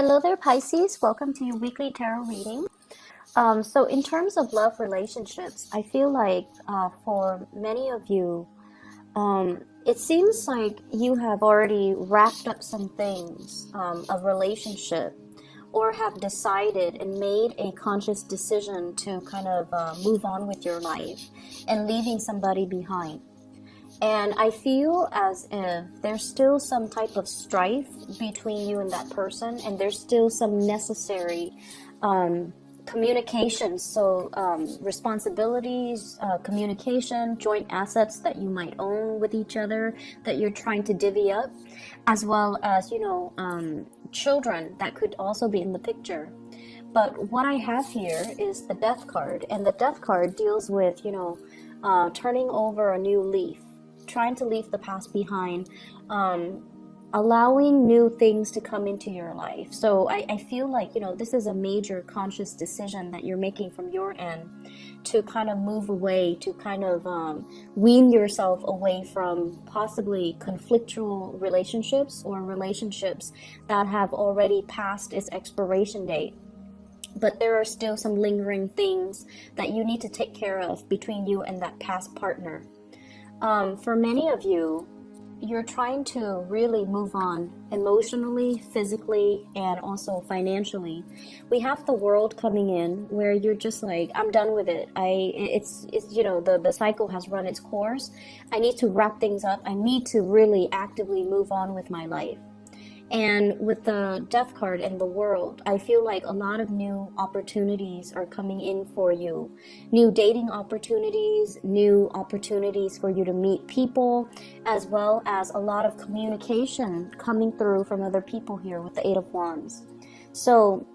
Hello there, Pisces. Welcome to your weekly tarot reading. So in terms of love relationships, I feel like for many of you, it seems like you have already wrapped up some things of relationship or have decided and made a conscious decision to kind of move on with your life and leaving somebody behind. And I feel as if there's still some type of strife between you and that person, and there's still some necessary communication. So, responsibilities, communication, joint assets that you might own with each other that you're trying to divvy up, as well as, children that could also be in the picture. But what I have here is the Death card, and the Death card deals with, turning over a new leaf, trying to leave the past behind, allowing new things to come into your life. So I feel like, this is a major conscious decision that you're making from your end to kind of move away, to kind of wean yourself away from possibly conflictual relationships or relationships that have already passed its expiration date. But there are still some lingering things that you need to take care of between you and that past partner. For many of you, you're trying to really move on emotionally, physically, and also financially. We have the World coming in where you're just like, I'm done with it. It's the cycle has run its course. I need to wrap things up. I need to really actively move on with my life. And with the Death card and the World, I feel like a lot of new opportunities are coming in for you. New dating opportunities, new opportunities for you to meet people, as well as a lot of communication coming through from other people here with the Eight of Wands. So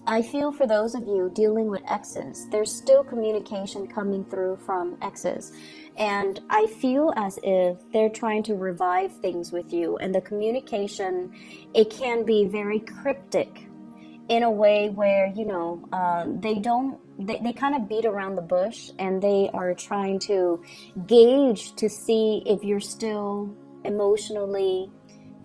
I feel for those of you dealing with exes, there's still communication coming through from exes. And I feel as if they're trying to revive things with you. And the communication, it can be very cryptic in a way where, they kind of beat around the bush and they are trying to gauge to see if you're still emotionally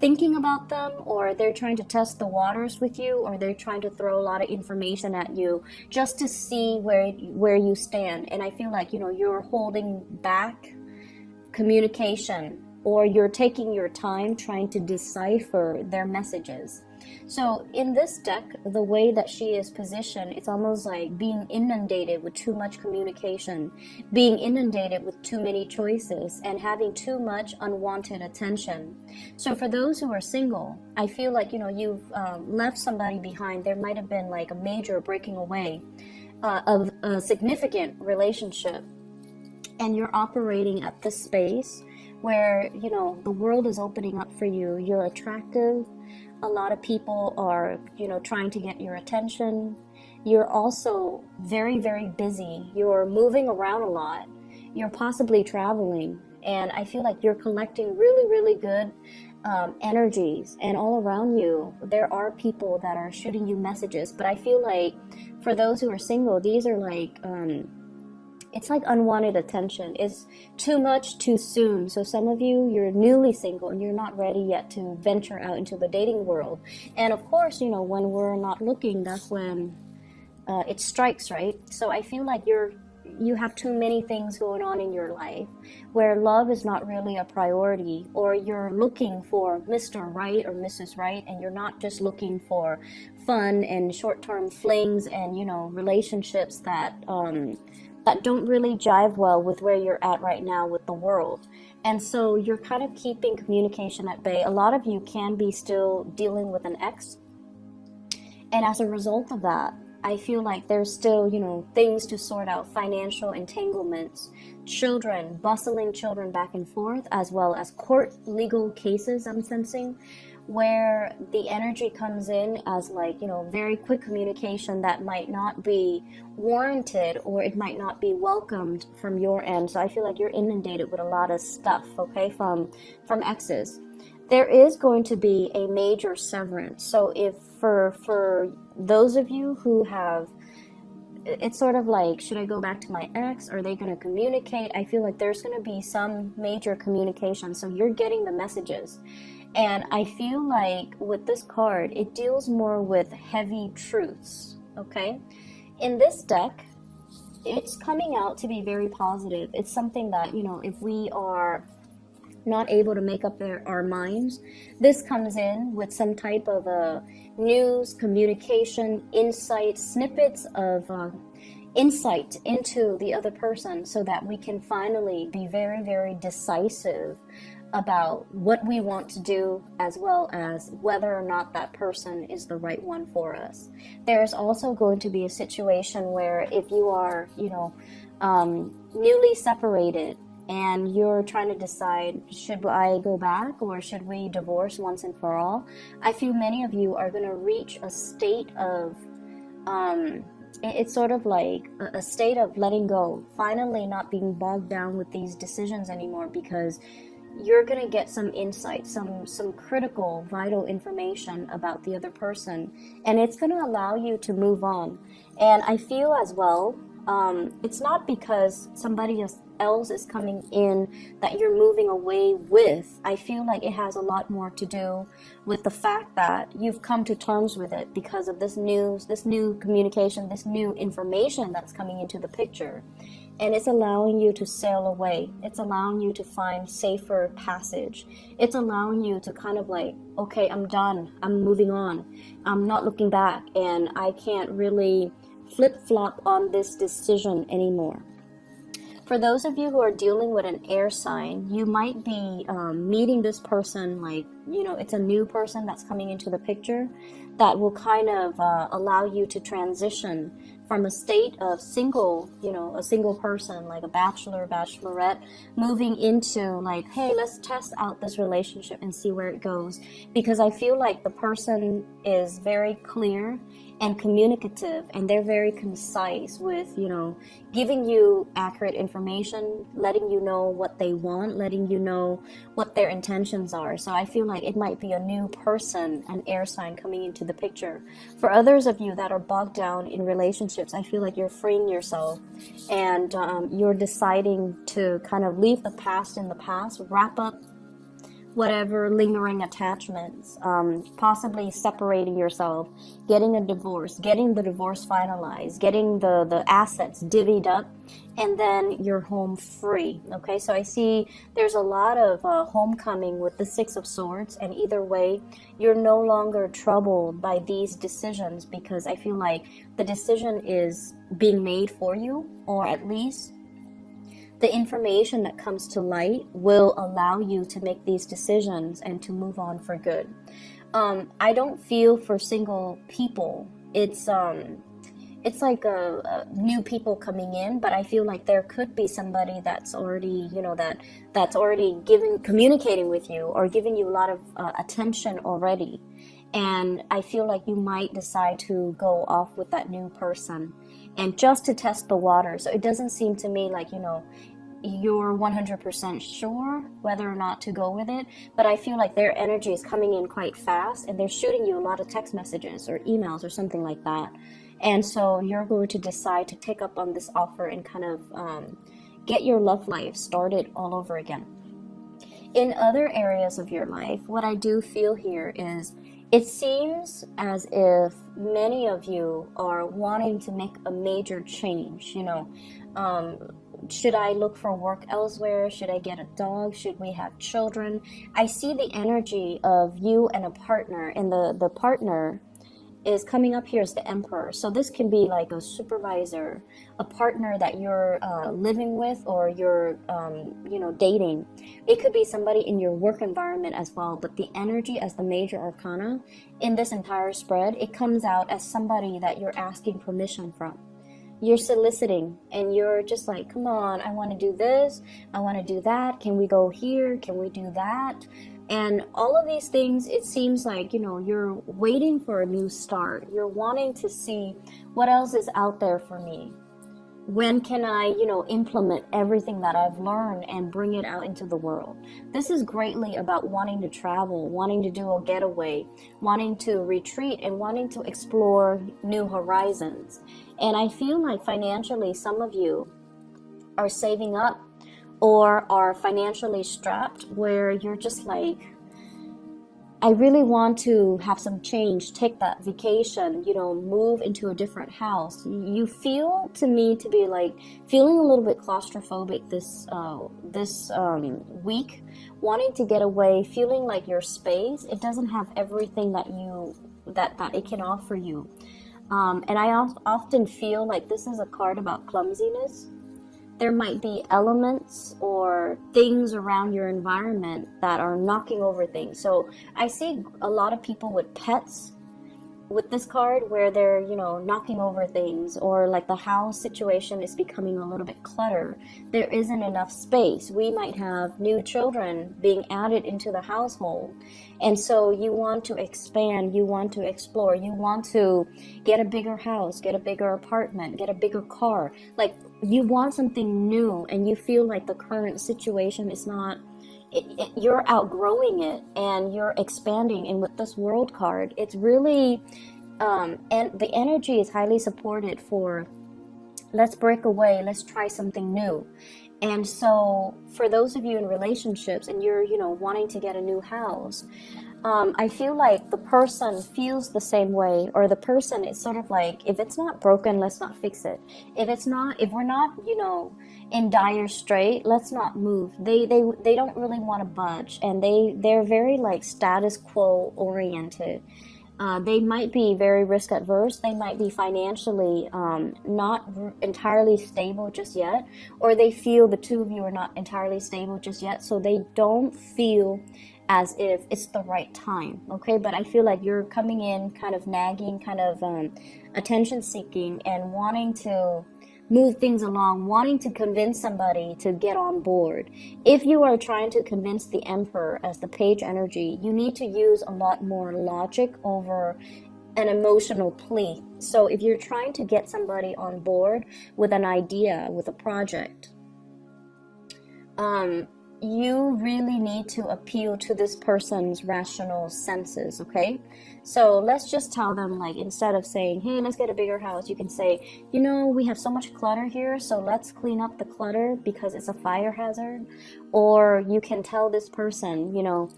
thinking about them, or they're trying to test the waters with you, or they're trying to throw a lot of information at you just to see where you stand. And I feel like, you're holding back communication, or you're taking your time trying to decipher their messages. So in this deck, the way that she is positioned, it's almost like being inundated with too much communication, being inundated with too many choices, and having too much unwanted attention. So for those who are single, I feel like, you've left somebody behind. There might have been like a major breaking away of a significant relationship, and you're operating at this space where, the world is opening up for you. You're attractive. A lot of people are, trying to get your attention. You're also very, very busy. You're moving around a lot. You're possibly traveling. And I feel like you're collecting really, really good energies. And all around you, there are people that are shooting you messages. But I feel like for those who are single, these are like... it's like unwanted attention. It's too much too soon. So some of you, you're newly single and you're not ready yet to venture out into the dating world. And of course, when we're not looking, that's when it strikes, right? So I feel like you have too many things going on in your life where love is not really a priority, or you're looking for Mr. Right or Mrs. Right, and you're not just looking for fun and short-term flings and, relationships that don't really jive well with where you're at right now with the world. And so you're kind of keeping communication at bay. A lot of you can be still dealing with an ex. And as a result of that, I feel like there's still, things to sort out, financial entanglements, children, bustling children back and forth, as well as court legal cases I'm sensing, where the energy comes in as like, very quick communication that might not be warranted, or it might not be welcomed from your end. So I feel like you're inundated with a lot of stuff, okay, from exes. There is going to be a major severance. So if for those of you who have, it's sort of like, should I go back to my ex? Are they going to communicate? I feel like there's going to be some major communication. So you're getting the messages. And I feel like with this card, it deals more with heavy truths, okay? In this deck, it's coming out to be very positive. It's something that, if we are not able to make up our minds, this comes in with some type of news, communication, insight, snippets of insight into the other person, so that we can finally be very, very decisive about what we want to do, as well as whether or not that person is the right one for us. There's also going to be a situation where if you are, newly separated, and you're trying to decide, should I go back or should we divorce once and for all? I feel many of you are going to reach a state of, it's sort of like a state of letting go, finally not being bogged down with these decisions anymore, because you're going to get some insight, some critical, vital information about the other person, and it's going to allow you to move on. And I feel as well, it's not because somebody else is coming in that you're moving away with. I feel like it has a lot more to do with the fact that you've come to terms with it because of this news, this new communication, this new information that's coming into the picture. And it's allowing you to sail away. It's allowing you to find safer passage. It's allowing you to kind of like, okay, I'm done. I'm moving on. I'm not looking back, and I can't really flip-flop on this decision anymore. For those of you who are dealing with an air sign, you might be meeting this person, like, it's a new person that's coming into the picture that will kind of allow you to transition from a state of single, a single person, like a bachelor, bachelorette, moving into like, hey, let's test out this relationship and see where it goes. Because I feel like the person is very clear and communicative, and they're very concise with, giving you accurate information, letting you know what they want, letting you know what their intentions are. So I feel like it might be a new person, an air sign coming into the picture. For others of you that are bogged down in relationships, I feel like you're freeing yourself, and you're deciding to kind of leave the past in the past, wrap up whatever lingering attachments, possibly separating yourself, getting a divorce, getting the divorce finalized, getting the assets divvied up, and then you're home free. Okay, so I see there's a lot of homecoming with the Six of Swords, and either way, you're no longer troubled by these decisions, because I feel like the decision is being made for you, or at least the information that comes to light will allow you to make these decisions and to move on for good. I don't feel for single people. It's like a new people coming in, but I feel like there could be somebody that's already, that's already communicating with you or giving you a lot of attention already. And I feel like you might decide to go off with that new person, and just to test the water. So it doesn't seem to me like, you're 100% sure whether or not to go with it, but I feel like their energy is coming in quite fast, and they're shooting you a lot of text messages or emails or something like that. And so you're going to decide to take up on this offer and kind of get your love life started all over again. In other areas of your life, what I do feel here is, it seems as if many of you are wanting to make a major change. Should I look for work elsewhere? Should I get a dog? Should we have children? I see the energy of you and a partner, and the partner is coming up here as the Emperor. So this can be like a supervisor, a partner that you're living with, or you're dating. It could be somebody in your work environment as well, but the energy as the major arcana in this entire spread, it comes out as somebody that you're asking permission from. You're soliciting, and you're just like, come on, I want to do this, I want to do that, can we go here, can we do that? And all of these things, it seems like, you're waiting for a new start. You're wanting to see what else is out there for me. When can I, implement everything that I've learned and bring it out into the world? This is greatly about wanting to travel, wanting to do a getaway, wanting to retreat, and wanting to explore new horizons. And I feel like financially, some of you are saving up, or are financially strapped, where you're just like, I really want to have some change, take that vacation, you know, move into a different house. You feel to me to be like feeling a little bit claustrophobic this week, wanting to get away, feeling like your space, it doesn't have everything that that it can offer you. And I often feel like this is a card about clumsiness. There might be elements or things around your environment that are knocking over things. So I see a lot of people with pets with this card where they're, you know, knocking over things, or like the house situation is becoming a little bit cluttered. There isn't enough space. We might have new children being added into the household. And so you want to expand, you want to explore, you want to get a bigger house, get a bigger apartment, get a bigger car. Like you want something new, and you feel like the current situation is not, you're outgrowing it and you're expanding. And with this world card, it's really and the energy is highly supported for let's break away, let's try something new. And so for those of you in relationships and you're, you know, wanting to get a new house, I feel like the person feels the same way, or the person is sort of like, if it's not broken, let's not fix it. If we're not, you know, in dire strait, let's not move. They don't really want to budge, and they're very like status quo oriented. They might be very risk adverse. They might be financially not entirely stable just yet, or they feel the two of you are not entirely stable just yet, so they don't feel as if it's the right time, okay? But I feel like you're coming in kind of nagging, kind of attention seeking, and wanting to move things along, wanting to convince somebody to get on board. If you are trying to convince the Emperor as the page energy, you need to use a lot more logic over an emotional plea. So if you're trying to get somebody on board with an idea, with a project, you really need to appeal to this person's rational senses, okay? So let's just tell them, like, instead of saying, hey, let's get a bigger house, you can say, you know, we have so much clutter here, so let's clean up the clutter because it's a fire hazard. Or you can tell this person, you know,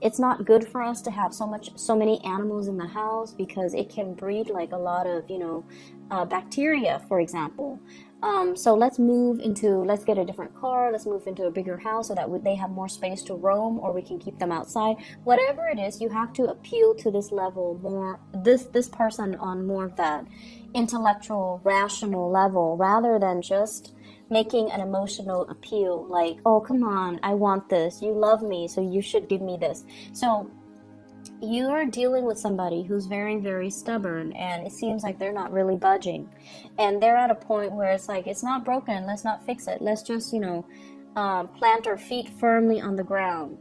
it's not good for us to have so many animals in the house because it can breed like a lot of, you know, bacteria, for example. So let's get a different car, let's move into a bigger house so that they have more space to roam, or we can keep them outside. Whatever it is, you have to appeal to this level more, this person on more of that intellectual, rational level, rather than just making an emotional appeal like, oh, come on, I want this, you love me, so you should give me this. So you're dealing with somebody who's very, very stubborn, and it seems like they're not really budging. And they're at a point where it's like, it's not broken, let's not fix it. Let's just, you know, plant our feet firmly on the ground.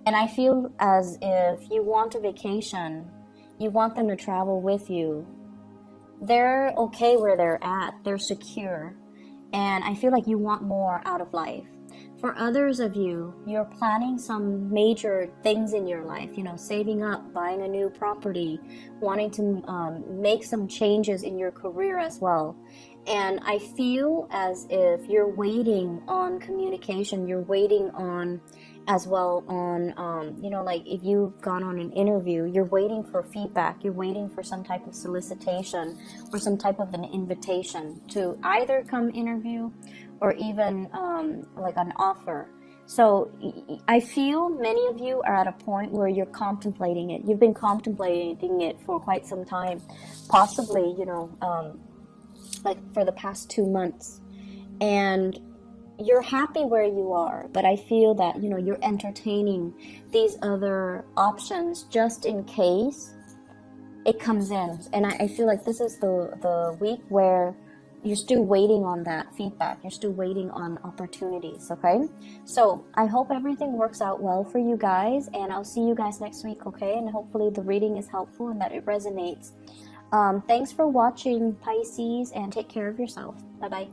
And I feel as if you want a vacation, you want them to travel with you. They're okay where they're at, they're secure. And I feel like you want more out of life. For others of you, you're planning some major things in your life, you know, saving up, buying a new property, wanting to make some changes in your career as well. And I feel as if you're waiting on communication, you're waiting on as well on, you know, like if you've gone on an interview, you're waiting for feedback, you're waiting for some type of solicitation or some type of an invitation to either come interview or even like an offer. So I feel many of you are at a point where you're contemplating it. You've been contemplating it for quite some time, possibly, you know, like for the past 2 months. And you're happy where you are, but I feel that, you know, you're entertaining these other options just in case it comes in. And I feel like this is the week where you're still waiting on that feedback. You're still waiting on opportunities, okay? So I hope everything works out well for you guys, and I'll see you guys next week, okay? And hopefully the reading is helpful and that it resonates. Thanks for watching, Pisces, and take care of yourself. Bye-bye.